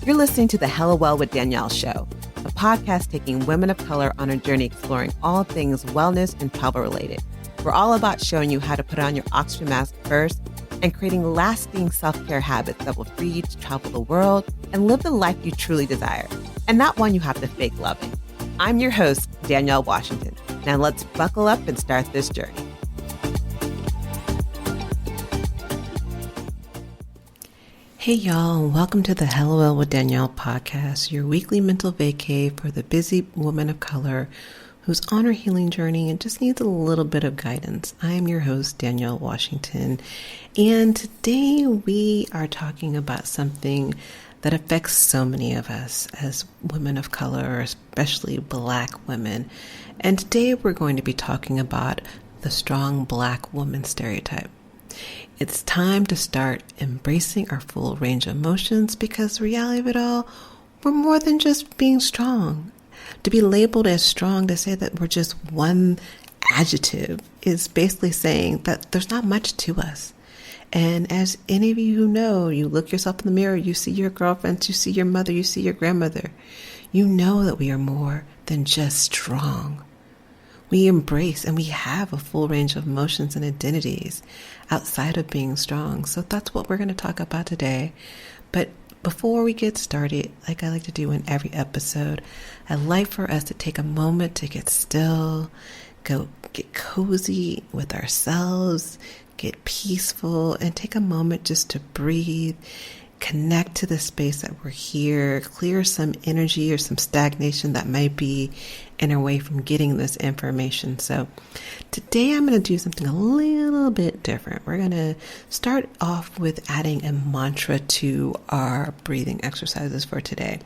You're listening to the Hello Well with Danielle show, a podcast taking women of color on a journey exploring all things wellness and travel related. We're all about showing you how to put on your oxygen mask first and creating lasting self-care habits that will free you to travel the world and live the life you truly desire, and not one you have to fake loving. I'm your host, Danielle Washington. Now let's buckle up and start this journey. Hey y'all, and welcome to the Hello Well with Danielle podcast, your weekly mental vacay for the busy woman of color who's on her healing journey and just needs a little bit of guidance. I am your host, Danielle Washington, and today we are talking about something that affects so many of us as women of color, especially Black women. And today we're going to be talking about the strong Black woman stereotype. It's time to start embracing our full range of emotions because the reality of it all, we're more than just being strong. To be labeled as strong, to say that we're just one adjective, is basically saying that there's not much to us. And as any of you who know, you look yourself in the mirror, you see your girlfriends, you see your mother, you see your grandmother. You know that we are more than just strong. We embrace and we have a full range of emotions and identities outside of being strong. So that's what we're going to talk about today. But before we get started, like I like to do in every episode, I'd like for us to take a moment to get still, go get cozy with ourselves, get peaceful, and take a moment just to breathe, connect to the space that we're here, clear some energy or some stagnation that might be in our way from getting this information. So today I'm going to do something a little bit different. We're going to start off with adding a mantra to our breathing exercises for today.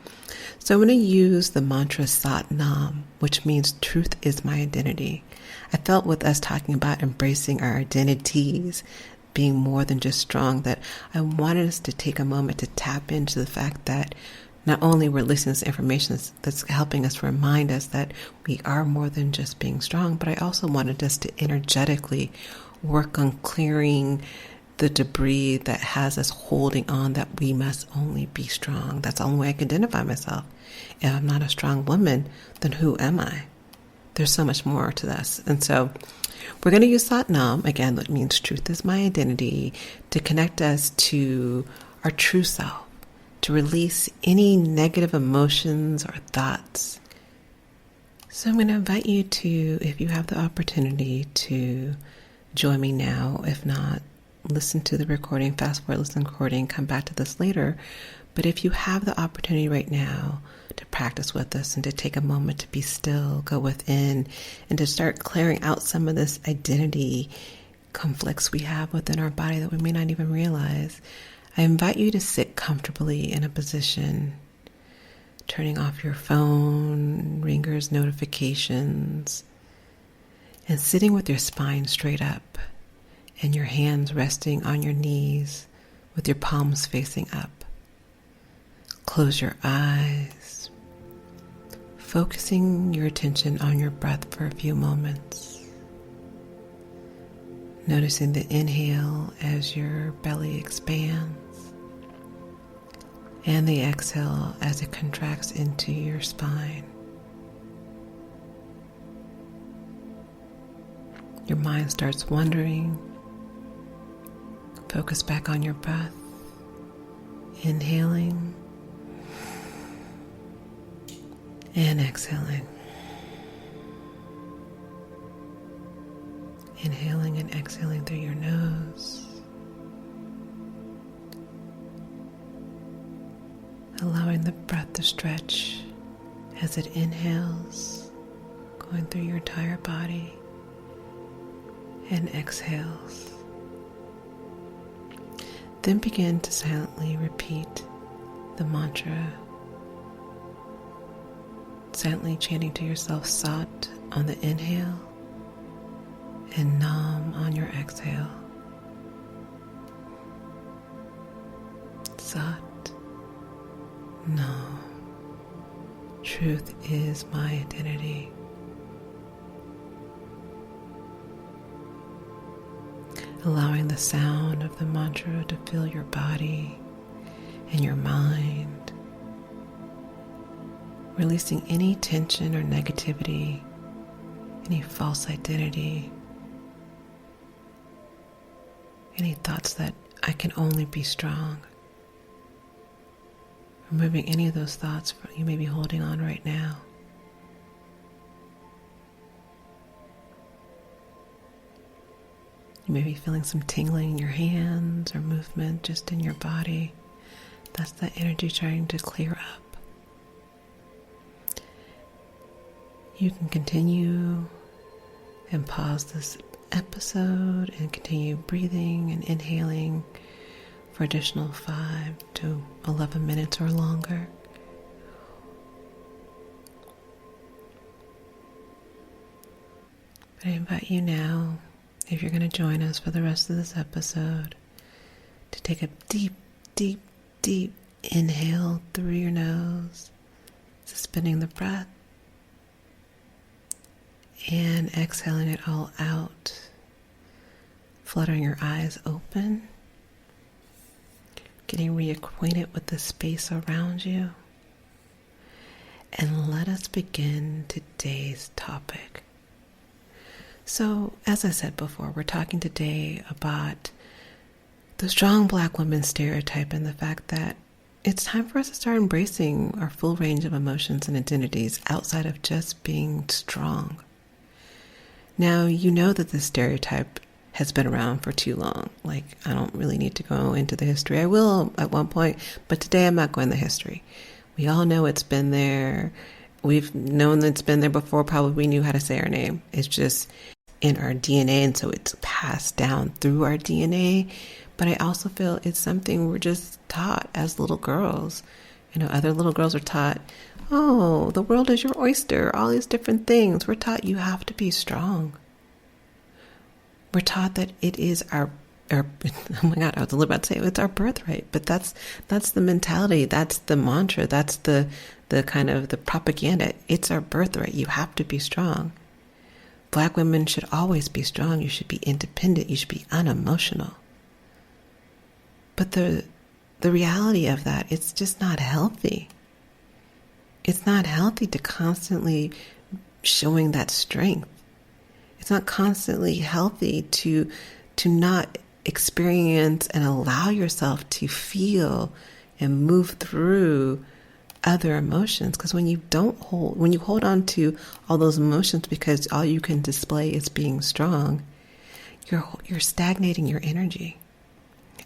So I'm going to use the mantra Sat Nam, which means truth is my identity. I felt with us talking about embracing our identities, being more than just strong, that I wanted us to take a moment to tap into the fact that not only we're listening to this information that's helping us remind us that we are more than just being strong, but I also wanted us to energetically work on clearing the debris that has us holding on that we must only be strong. That's the only way I can identify myself. If I'm not a strong woman, then who am I? There's so much more to this. And so we're going to use Sat Nam, again, that means truth is my identity, to connect us to our true self, to release any negative emotions or thoughts. So I'm going to invite you to, if you have the opportunity, to join me now. If not, listen to the recording, fast forward, listen to the recording, come back to this later. But if you have the opportunity right now to practice with us and to take a moment to be still, go within, and to start clearing out some of this identity conflicts we have within our body that we may not even realize, I invite you to sit comfortably in a position, turning off your phone, ringers, notifications, and sitting with your spine straight up and your hands resting on your knees with your palms facing up. Close your eyes, focusing your attention on your breath for a few moments. Noticing the inhale as your belly expands and the exhale as it contracts into your spine. Your mind starts wandering. Focus back on your breath. Inhaling and exhaling. Inhaling and exhaling through your nose. Allowing the breath to stretch as it inhales, going through your entire body, and exhales. Then begin to silently repeat the mantra, silently chanting to yourself Sat on the inhale and Nam on your exhale. Sat Nam. Truth is my identity. Allowing the sound of the mantra to fill your body and your mind releasing any tension or negativity, any false identity, any thoughts that I can only be strong. Removing any of those thoughts you may be holding on right now. You may be feeling some tingling in your hands or movement just in your body. That's the energy trying to clear up. You can continue and pause this episode and continue breathing and inhaling for additional 5 to 11 minutes or longer. But I invite you now, if you're going to join us for the rest of this episode, to take a deep, deep, deep inhale through your nose, suspending the breath, and exhaling it all out, fluttering your eyes open, getting reacquainted with the space around you. And let us begin today's topic. So, as I said before, we're talking today about the strong Black woman stereotype and the fact that it's time for us to start embracing our full range of emotions and identities outside of just being strong. Now, you know that this stereotype has been around for too long. Like, I don't really need to go into the history. I will at one point, but today I'm not going to history. We all know it's been there. We've known that it's been there before. Probably we knew how to say our name. It's just in our DNA, and so it's passed down through our DNA. But I also feel it's something we're just taught as little girls. You know, other little girls are taught, oh, the world is your oyster, all these different things. We're taught you have to be strong. We're taught that it is our oh my God, I was about to say it's our birthright, but that's the mentality, that's the mantra, that's the kind of the propaganda. It's our birthright. You have to be strong. Black women should always be strong. You should be independent. You should be unemotional. But the reality of that, it's just not healthy. It's not healthy to constantly showing that strength. It's not constantly healthy to not experience and allow yourself to feel and move through other emotions. Because when you hold on to all those emotions because all you can display is being strong, you're stagnating your energy.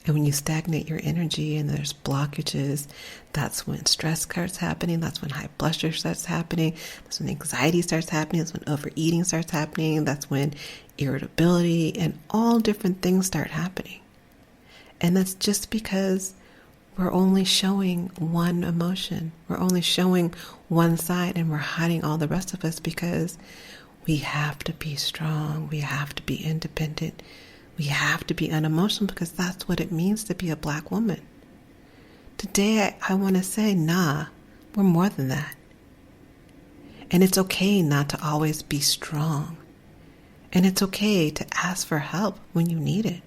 And when you stagnate your energy and there's blockages, that's when stress starts happening. That's when high blood pressure starts happening. That's when anxiety starts happening. That's when overeating starts happening. That's when irritability and all different things start happening. And that's just because we're only showing one emotion. We're only showing one side, and we're hiding all the rest of us because we have to be strong. We have to be independent. We have to be unemotional because that's what it means to be a Black woman. Today, I want to say, nah, we're more than that. And it's okay not to always be strong. And it's okay to ask for help when you need it.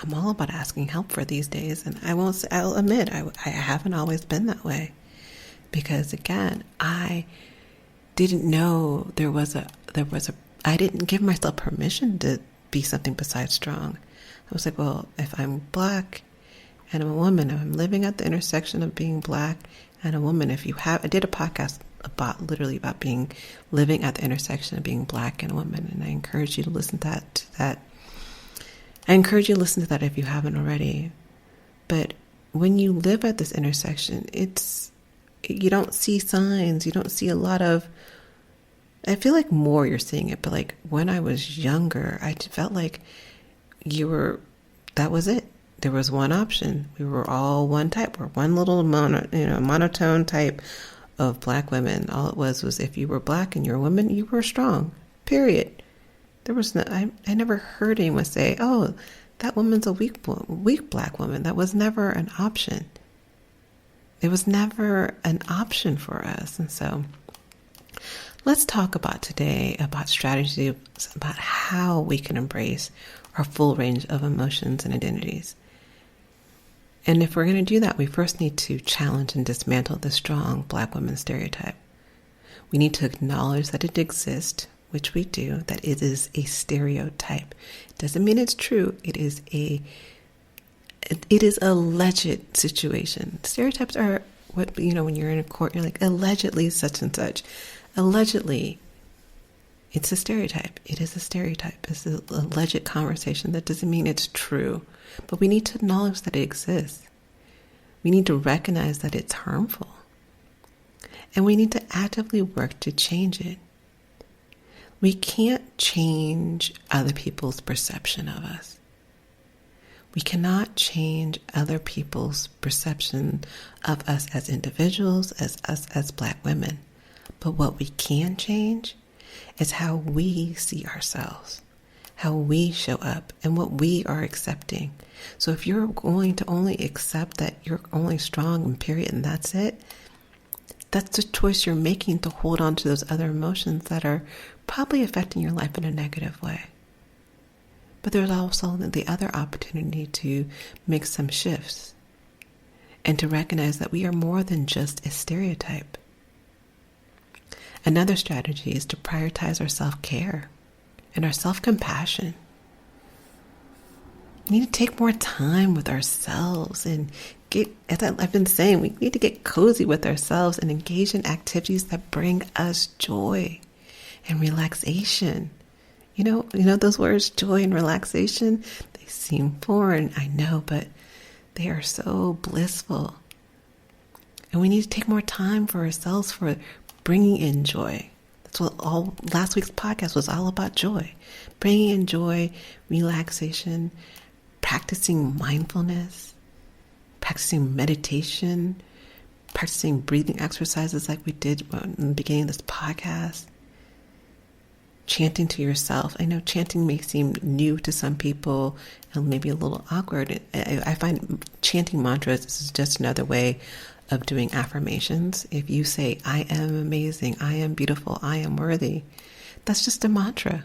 I'm all about asking help for these days, and I'll admit I haven't always been that way. Because again, I didn't know I didn't give myself permission to be something besides strong. I was like, well, if I'm Black and I'm a woman, if I'm living at the intersection of being Black and a woman, I did a podcast about living at the intersection of being Black and a woman, and I encourage you to listen to that. I encourage you to listen to that if you haven't already. But when you live at this intersection, you don't see signs, you don't see a lot of, I feel like more you're seeing it, but like when I was younger, I felt like that was it. There was one option. We were all one type. We're one little monotone type of Black women. All it was if you were Black and you're a woman, you were strong, period. There was I never heard anyone say, oh, that woman's a weak Black woman. That was never an option. It was never an option for us. And so let's talk about strategies about how we can embrace our full range of emotions and identities. And if we're going to do that, we first need to challenge and dismantle the strong Black woman stereotype. We need to acknowledge that it exists, which we do, that it is a stereotype. It doesn't mean it's true. It is a alleged situation. Stereotypes are what, when you're in a court, you're like, allegedly such and such. Allegedly, it's a stereotype. It is a stereotype. It's an alleged conversation. That doesn't mean it's true. But we need to acknowledge that it exists. We need to recognize that it's harmful. And we need to actively work to change it. We can't change other people's perception of us. We cannot change other people's perception of us as individuals, as us as Black women. But what we can change is how we see ourselves, how we show up, and what we are accepting. So if you're going to only accept that you're only strong and period, and that's it, that's the choice you're making to hold on to those other emotions that are probably affecting your life in a negative way. But there's also the other opportunity to make some shifts and to recognize that we are more than just a stereotype. Another strategy is to prioritize our self-care and our self-compassion. We need to take more time with ourselves and as I've been saying, we need to get cozy with ourselves and engage in activities that bring us joy and relaxation. You know those words, joy and relaxation? They seem foreign, I know, but they are so blissful. And we need to take more time for ourselves for bringing in joy. That's what last week's podcast was all about, joy. Bringing in joy, relaxation, practicing mindfulness, practicing meditation, practicing breathing exercises like we did in the beginning of this podcast. Chanting to yourself. I know chanting may seem new to some people and maybe a little awkward. I find chanting mantras is just another way of doing affirmations. If you say, I am amazing, I am beautiful, I am worthy, that's just a mantra.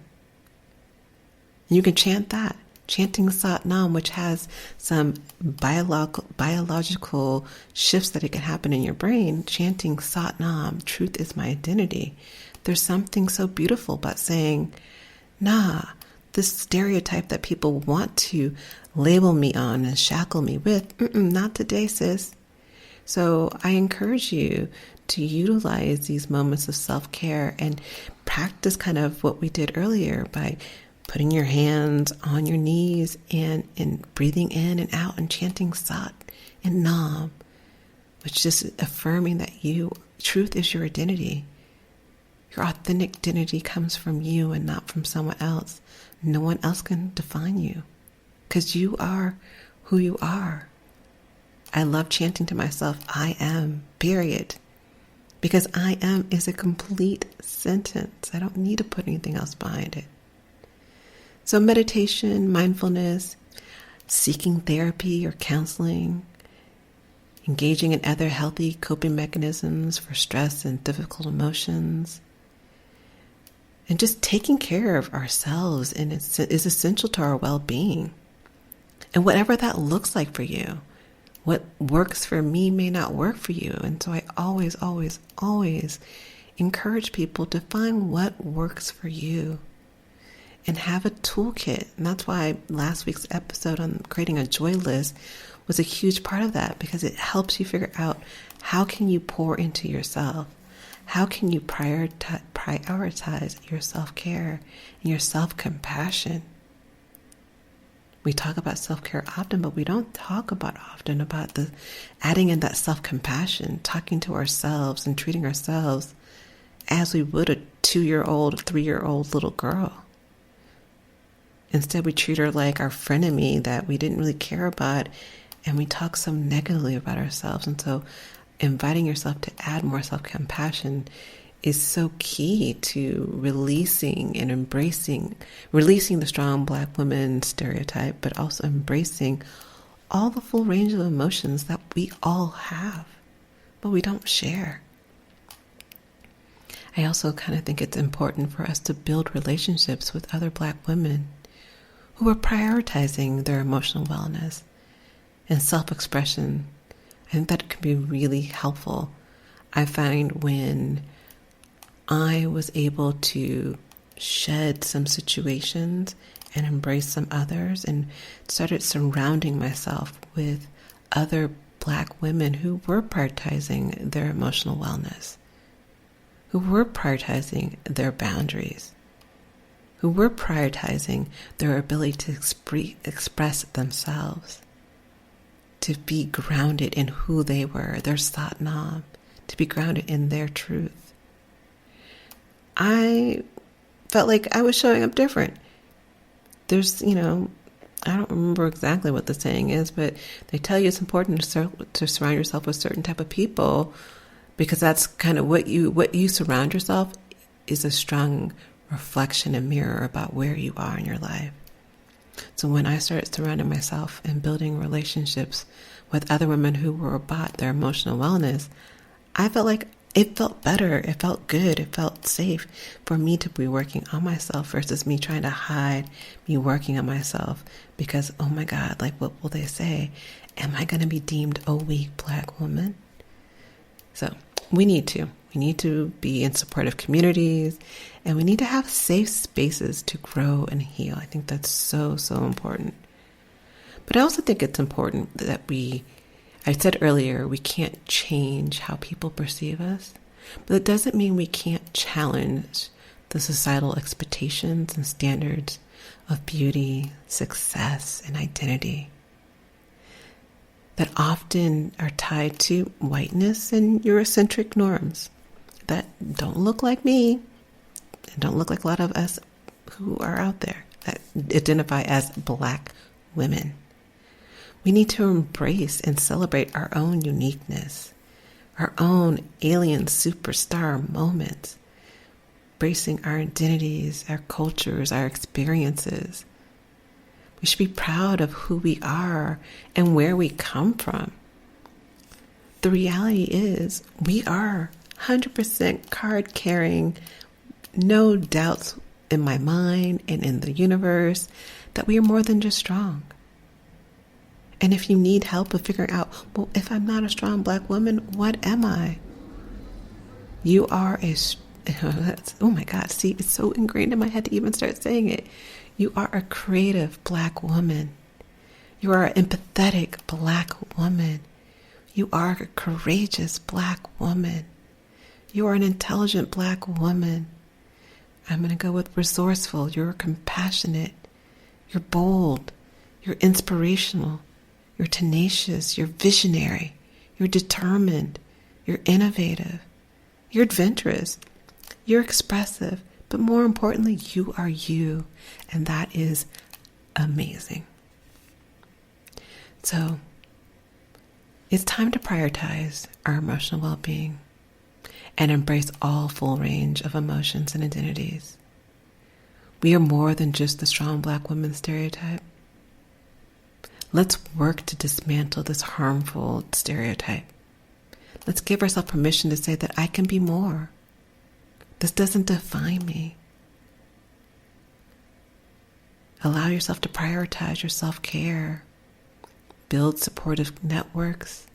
You can chant that. Chanting Sat Nam, which has some biological shifts that it can happen in your brain. Chanting Sat Nam, truth is my identity. There's something so beautiful about saying, nah, this stereotype that people want to label me on and shackle me with, not today, sis. So I encourage you to utilize these moments of self-care and practice kind of what we did earlier by putting your hands on your knees and breathing in and out and chanting Sat and Nam, which is affirming that truth is your identity. Your authentic identity comes from you and not from someone else. No one else can define you because you are who you are. I love chanting to myself, I am, period. Because I am is a complete sentence. I don't need to put anything else behind it. So meditation, mindfulness, seeking therapy or counseling, engaging in other healthy coping mechanisms for stress and difficult emotions, and just taking care of ourselves is essential to our well-being. And whatever that looks like for you, what works for me may not work for you. And so I always, always, always encourage people to find what works for you and have a toolkit. And that's why last week's episode on creating a joy list was a huge part of that, because it helps you figure out how can you pour into yourself. How can you prioritize your self-care and your self-compassion? We talk about self-care often, but we don't talk often about the adding in that self-compassion, talking to ourselves and treating ourselves as we would a 2-year-old, 3-year-old little girl. Instead, we treat her like our frenemy that we didn't really care about, and we talk so negatively about ourselves. And so inviting yourself to add more self-compassion is so key to releasing the strong Black woman stereotype, but also embracing all the full range of emotions that we all have, but we don't share. I also kind of think it's important for us to build relationships with other Black women who are prioritizing their emotional wellness and self-expression. I think that can be really helpful. I find when I was able to shed some situations and embrace some others and started surrounding myself with other Black women who were prioritizing their emotional wellness, who were prioritizing their boundaries, who were prioritizing their ability to express themselves, to be grounded in who they were, their satnam, to be grounded in their truth. I felt like I was showing up different. There's, I don't remember exactly what the saying is, but they tell you it's important to surround yourself with certain type of people because that's kind of what you surround yourself is a strong reflection and mirror about where you are in your life. So when I started surrounding myself and building relationships with other women who were about their emotional wellness, I felt like it felt better. It felt good. It felt safe for me to be working on myself versus me trying to hide me working on myself because, oh my God, like what will they say? Am I going to be deemed a weak Black woman? So we need to be in supportive communities, and we need to have safe spaces to grow and heal. I think that's so, so important. But I also think it's important that I said earlier, we can't change how people perceive us, but it doesn't mean we can't challenge the societal expectations and standards of beauty, success, and identity that often are tied to whiteness and Eurocentric norms that don't look like me and don't look like a lot of us who are out there that identify as Black women. We need to embrace and celebrate our own uniqueness, our own alien superstar moments, embracing our identities, our cultures, our experiences. We should be proud of who we are and where we come from. The reality is we are 100% card-carrying, no doubts in my mind and in the universe that we are more than just strong. And if you need help with figuring out, well, if I'm not a strong Black woman, what am I? You are oh my God, see, it's so ingrained in my head to even start saying it. You are a creative Black woman. You are an empathetic Black woman. You are a courageous Black woman. You are an intelligent Black woman. I'm going to go with resourceful. You're compassionate. You're bold. You're inspirational. You're tenacious. You're visionary. You're determined. You're innovative. You're adventurous. You're expressive. But more importantly, you are you. And that is amazing. So it's time to prioritize our emotional well-being and embrace all full range of emotions and identities. We are more than just the strong Black woman stereotype. Let's work to dismantle this harmful stereotype. Let's give ourselves permission to say that I can be more. This doesn't define me. Allow yourself to prioritize your self-care, build supportive networks,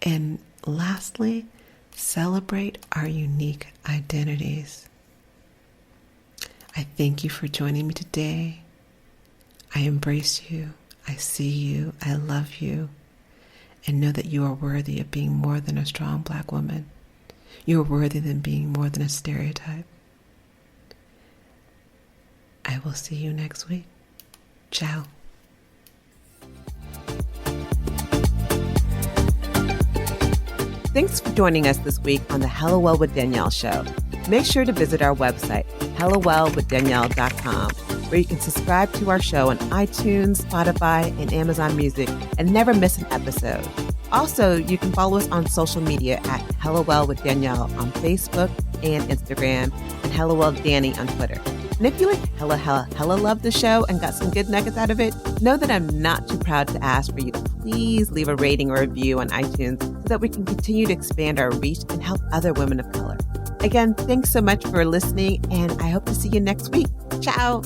and lastly, celebrate our unique identities. I thank you for joining me today. I embrace you. I see you. I love you. And know that you are worthy of being more than a strong Black woman. You are worthy of being more than a stereotype. I will see you next week. Ciao. Thanks for joining us this week on the Hello Well with Danielle show. Make sure to visit our website, hellowellwithdanielle.com, where you can subscribe to our show on iTunes, Spotify, and Amazon Music and never miss an episode. Also, you can follow us on social media at Hello Well with Danielle on Facebook and Instagram, and Hello Well Danny on Twitter. And if you like hella love the show and got some good nuggets out of it, know that I'm not too proud to ask for you to please leave a rating or review on iTunes so that we can continue to expand our reach and help other women of color. Again, thanks so much for listening, and I hope to see you next week. Ciao.